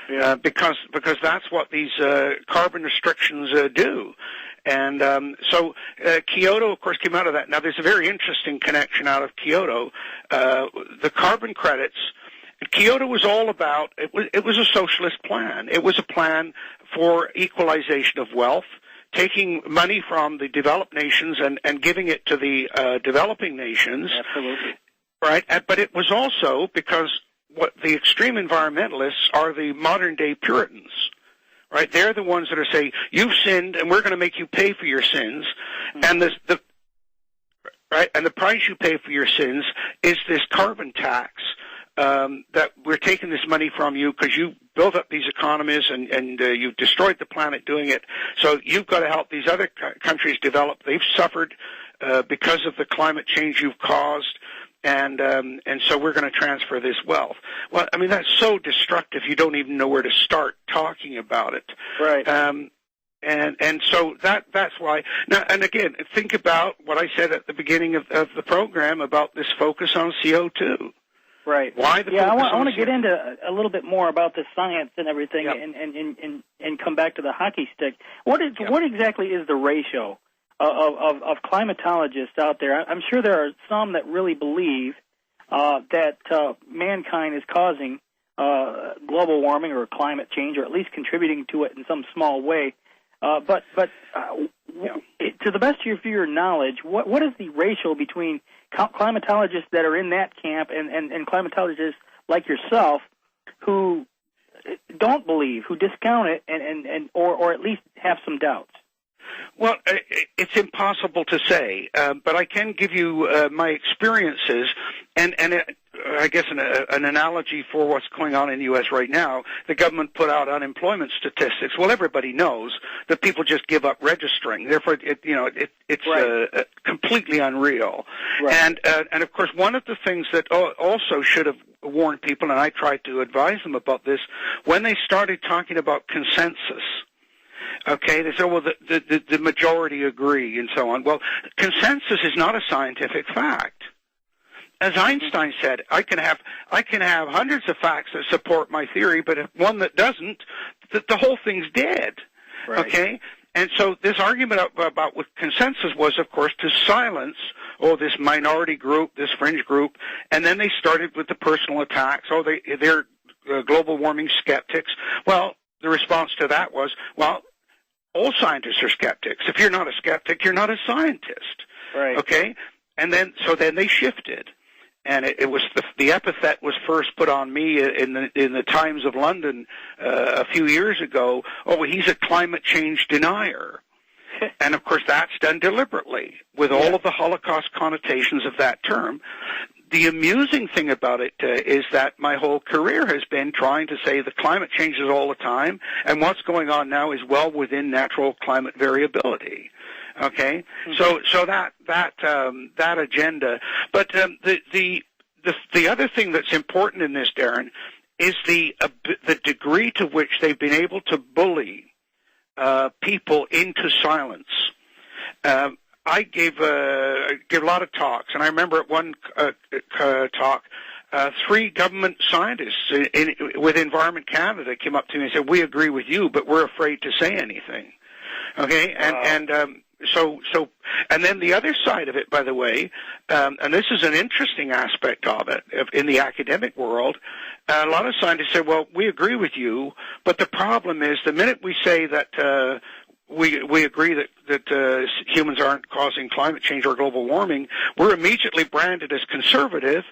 because that's what these carbon restrictions do. And so Kyoto, of course, came out of that. Now, there's a very interesting connection out of Kyoto. The carbon credits, Kyoto was all about, it was a socialist plan. It was a plan for equalization of wealth, taking money from the developed nations and giving it to the developing nations. Absolutely. Right? But it was also because what the extreme environmentalists are the modern-day Puritans. Right? They're the ones that are saying, you've sinned, and we're going to make you pay for your sins. And the price you pay for your sins is this carbon tax that we're taking this money from you because you built up these economies and you've destroyed the planet doing it. So you've got to help these other countries develop. They've suffered because of the climate change you've caused. And so we're going to transfer this wealth. Well, I mean, that's so destructive you don't even know where to start talking about it. Right. And so that's why. Now, and again, think about what I said at the beginning of the program about this focus on CO2. Right. Why the focus on I want to get into a little bit more about the science and everything, and come back to the hockey stick. What exactly is the ratio of climatologists out there? I'm sure there are some that really believe that mankind is causing global warming or climate change, or at least contributing to it in some small way. But to the best of your knowledge, what is the ratio between climatologists that are in that camp and climatologists like yourself who don't believe, who discount it, or at least have some doubts? Well, it's impossible to say, but I can give you my experiences, and I guess an analogy for what's going on in the U.S. right now. The government put out unemployment statistics. Well, everybody knows that people just give up registering. Therefore, it's right. Completely unreal. Right. And of course, one of the things that also should have warned people, and I tried to advise them about this, when they started talking about consensus. Okay, they say, well, the majority agree and so on. Well, consensus is not a scientific fact. As Einstein said, I can have hundreds of facts that support my theory, but if one that doesn't, the whole thing's dead. Right. Okay? And so this argument about what consensus was, of course, to silence, this minority group, this fringe group, and then they started with the personal attacks. They're global warming skeptics. Well, the response to that was, well, all scientists are skeptics. If you're not a skeptic, you're not a scientist. Right. Okay? And then they shifted. And it was the epithet was first put on me in the Times of London a few years ago. Oh, he's a climate change denier. And of course that's done deliberately with all of the Holocaust connotations of that term. The amusing thing about it is that my whole career has been trying to say the climate changes all the time, and what's going on now is well within natural climate variability. Okay, so that agenda, but the other thing that's important in this, Darren, is the degree to which they've been able to bully people into silence. I gave a lot of talks, and I remember at one talk, 3 government scientists with Environment Canada came up to me and said, "We agree with you, but we're afraid to say anything." Okay, and then the other side of it, by the way, and this is an interesting aspect of it in the academic world. A lot of scientists say, "Well, we agree with you, but the problem is the minute we say that." We agree that humans aren't causing climate change or global warming, we're immediately branded as conservative,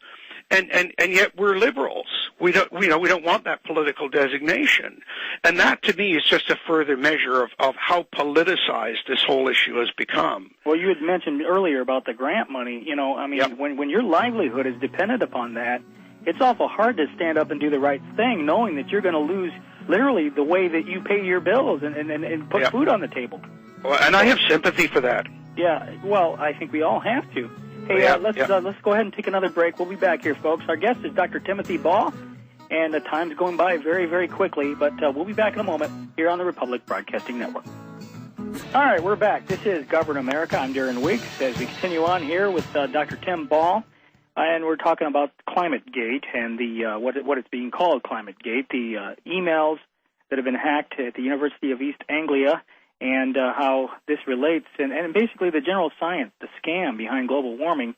and yet we're liberals. We don't want that political designation, and that to me is just a further measure of how politicized this whole issue has become. Well, you had mentioned earlier about the grant money. When your livelihood is dependent upon that, it's awful hard to stand up and do the right thing, knowing that you're going to lose literally the way that you pay your bills and put food on the table. Well, and I have sympathy for that. Yeah, well, I think we all have to. Hey, let's go ahead and take another break. We'll be back here, folks. Our guest is Dr. Timothy Ball, and the time's going by very, very quickly, but we'll be back in a moment here on the Republic Broadcasting Network. All right, we're back. This is Govern America. I'm Darren Weeks as we continue on here with Dr. Tim Ball. and we're talking about ClimateGate and the what it's being called ClimateGate, the emails that have been hacked at the University of East Anglia, and how this relates, and basically the general science, the scam behind global warming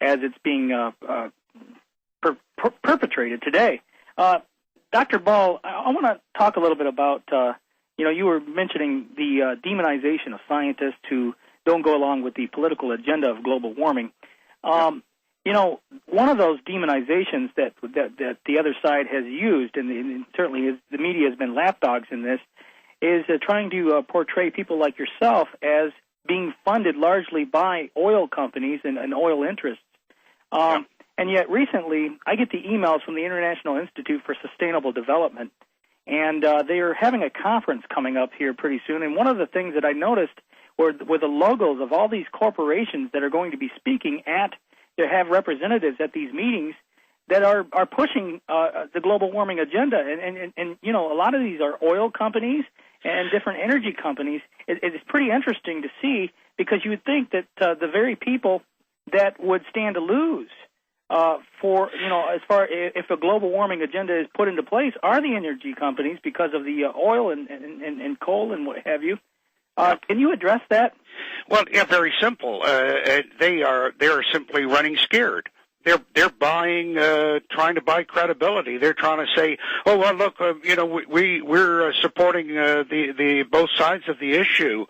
as it's being perpetrated today. Dr. Ball, I want to talk a little bit about, you were mentioning the demonization of scientists who don't go along with the political agenda of global warming. One of those demonizations that the other side has used, and certainly the media has been lapdogs in this, is trying to portray people like yourself as being funded largely by oil companies and oil interests. And yet recently, I get the emails from the International Institute for Sustainable Development, and they are having a conference coming up here pretty soon. And one of the things that I noticed were the logos of all these corporations that are going to be speaking to have representatives at these meetings that are pushing the global warming agenda. And a lot of these are oil companies and different energy companies. It's pretty interesting to see, because you would think that the very people that would stand to lose as far if a global warming agenda is put into place are the energy companies, because of the oil and coal and what have you. Can you address that? Well, yeah, very simple. They are simply running scared. They're buying, trying to buy credibility. They're trying to say, oh well, look, we're supporting the both sides of the issue.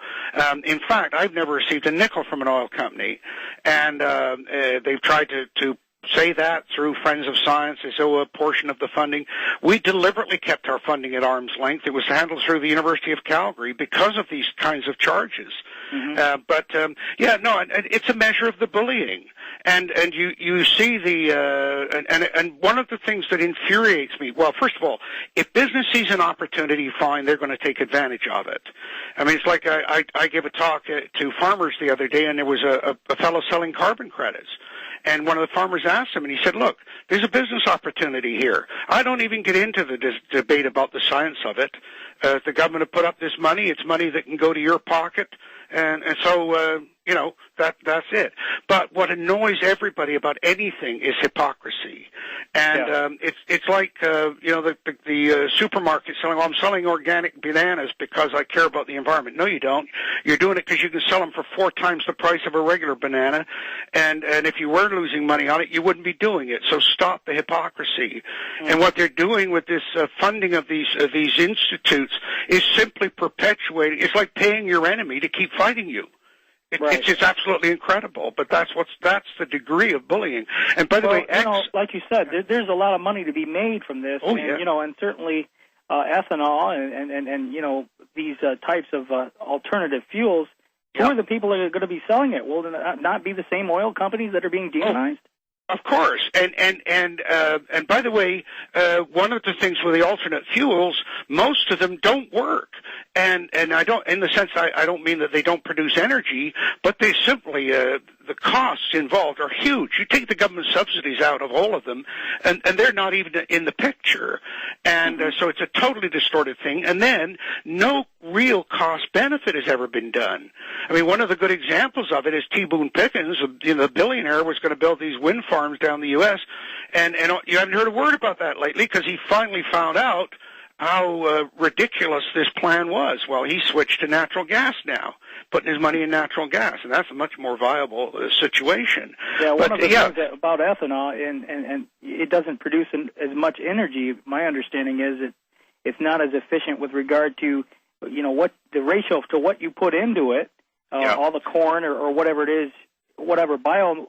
In fact, I've never received a nickel from an oil company, and they've tried to say that through Friends of Science. They say, a portion of the funding. We deliberately kept our funding at arm's length. It was handled through the University of Calgary because of these kinds of charges. Mm-hmm. It's a measure of the bullying. And you see and one of the things that infuriates me, well, first of all, if business sees an opportunity, fine, they're going to take advantage of it. I mean, it's like I gave a talk to farmers the other day, and there was a fellow selling carbon credits. And one of the farmers asked him, and he said, look, there's a business opportunity here. I don't even get into the debate about the science of it. The government have put up this money. It's money that can go to your pocket. And so, that's it. But what annoys everybody about anything is hypocrisy. And it's like, the supermarket selling, I'm selling organic bananas because I care about the environment. No, you don't. You're doing it because you can sell them for 4 times the price of a regular banana. And if you were losing money on it, you wouldn't be doing it. So stop the hypocrisy. Mm-hmm. And what they're doing with this funding of these institutes is simply perpetuating. It's like paying your enemy to keep fighting you. It's just absolutely incredible, but that's the degree of bullying. And by the way, like you said, there's a lot of money to be made from this. Oh, and, and certainly ethanol and these types of alternative fuels. Who are the people that are going to be selling it? Will it not be the same oil companies that are being demonized? Of course, and by the way, one of the things with the alternate fuels, most of them don't work, and I don't, in the sense I don't mean that they don't produce energy, but they simply the costs involved are huge. You take the government subsidies out of all of them, and they're not even in the picture, and so it's a totally distorted thing. And then no real cost benefit has ever been done. I mean, one of the good examples of it is T. Boone Pickens, the billionaire, was going to build these wind farms down the U.S., and you haven't heard a word about that lately because he finally found out how ridiculous this plan was. Well, he switched to natural gas now, putting his money in natural gas, and that's a much more viable situation. Yeah, one of the things about ethanol, and it doesn't produce as much energy. My understanding is it's not as efficient with regard to, what the ratio to what you put into it, all the corn or whatever it is, whatever biomass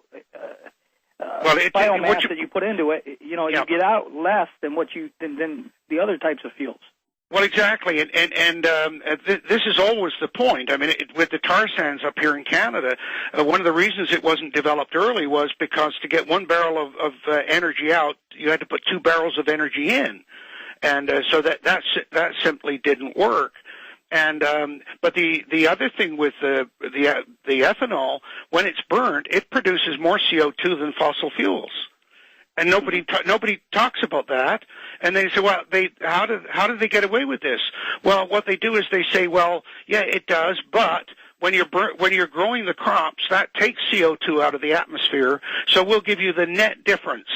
that you put into it, you get out less than than the other types of fuels. Well, exactly, and this is always the point. I mean, with the tar sands up here in Canada, one of the reasons it wasn't developed early was because to get 1 barrel of energy out, you had to put 2 barrels of energy in, and so that simply didn't work. And but the other thing with the ethanol, when it's burned, it produces more CO2 than fossil fuels. And nobody talks about that. And they say, well, how do they get away with this? Well, what they do is they say, well, yeah, it does, but when you're growing the crops, that takes CO2 out of the atmosphere, so we'll give you the net difference